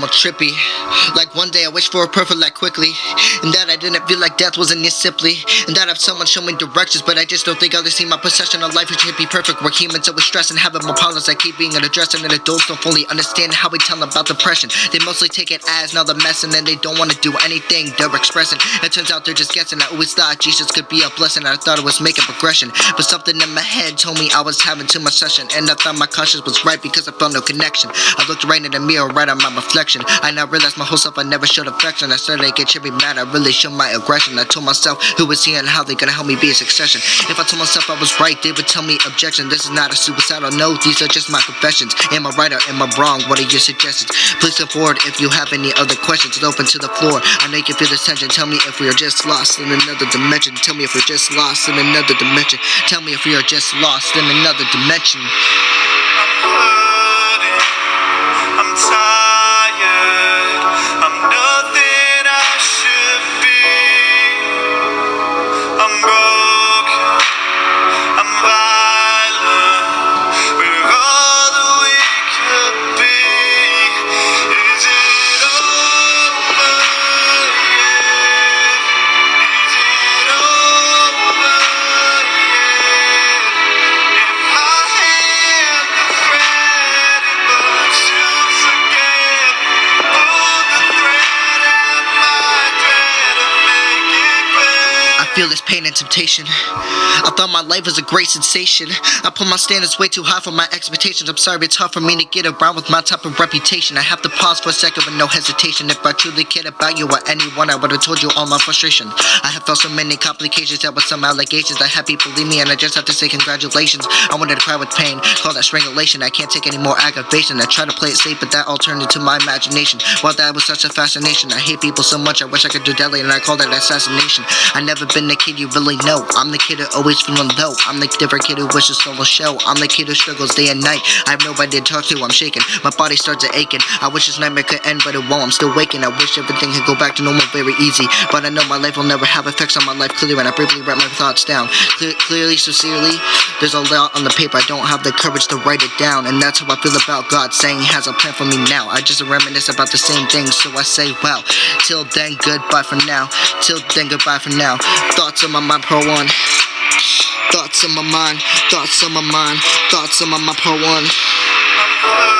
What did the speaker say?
all trippy. Like one day I wish for a perfect life quickly, and that I didn't feel like death wasn't near simply, and that if someone show me directions, but I just don't think others see my possession of life. It should be perfect. We're humans always stressing, having more problems. I keep being addressing, and adults don't fully understand how we tell them about depression. They mostly take it as another mess, and then they don't want to do anything they're expressing. It turns out they're just guessing. I always thought Jesus could be a blessing. I thought it was making progression, but something in my head told me I was having too much session, and I thought my conscience was right because I felt no connection. I looked right in the mirror, right on my reflection. I now realized my whole self I never showed affection. I started to get trippy mad. I really showed my aggression. I told myself who was here and how they gonna help me be a succession. If I told myself I was right, they would tell me objection. This is not a suicidal note, these are just my confessions. Am I right or am I wrong? What are your suggestions? Please come forward if you have any other questions. It's open to the floor. I know you can feel this tension. Tell me if we are just lost in another dimension. Tell me if we're just lost in another dimension. Tell me if we are just lost in another dimension. I'm hurting, I'm tired, I'm nothing I should be. I'm broken, I'm violent, we're all that we could be. Is it over yet? Is it over yet? In my hand the thread it burns to forget. Pull the thread and my dread of making I red. feel this pain and temptation. I thought my life was a great sensation. I put my standards way too high for my expectations. I'm sorry, it's hard for me to get around with my type of reputation. I have to pause for a second with no hesitation. If I truly cared about you or anyone, I would have told you all my frustration. I have felt so many complications, dealt with some allegations. I had people leave me and I just have to say congratulations. I wanted to cry with pain, call that strangulation. I can't take any more aggravation. I try to play it safe, but that all turned into my imagination. While that was such a fascination, I hate people so much, I wish I could do deadly, and I call that assassination. I never been the kid you really know. I'm the kid who always feeling low. I'm the different kid who wishes solo show. I'm the kid who struggles day and night. I have nobody to talk to, I'm shaking. My body starts to aching. I wish this nightmare could end, but it won't. I'm still waking. I wish everything could go back to normal very easy, but I know my life will never have effects on my life clearly, and I briefly write my thoughts down. Clearly, sincerely, there's a lot on the paper. I don't have the courage to write it down, and that's how I feel about God saying He has a plan for me now. I just reminisce about the same things, so I say, well, till then, goodbye for now. Till then, goodbye for now. Thoughts on my mind, per one. Thoughts on my mind, thoughts on my mind, thoughts on my mind, per one. I'm hurting.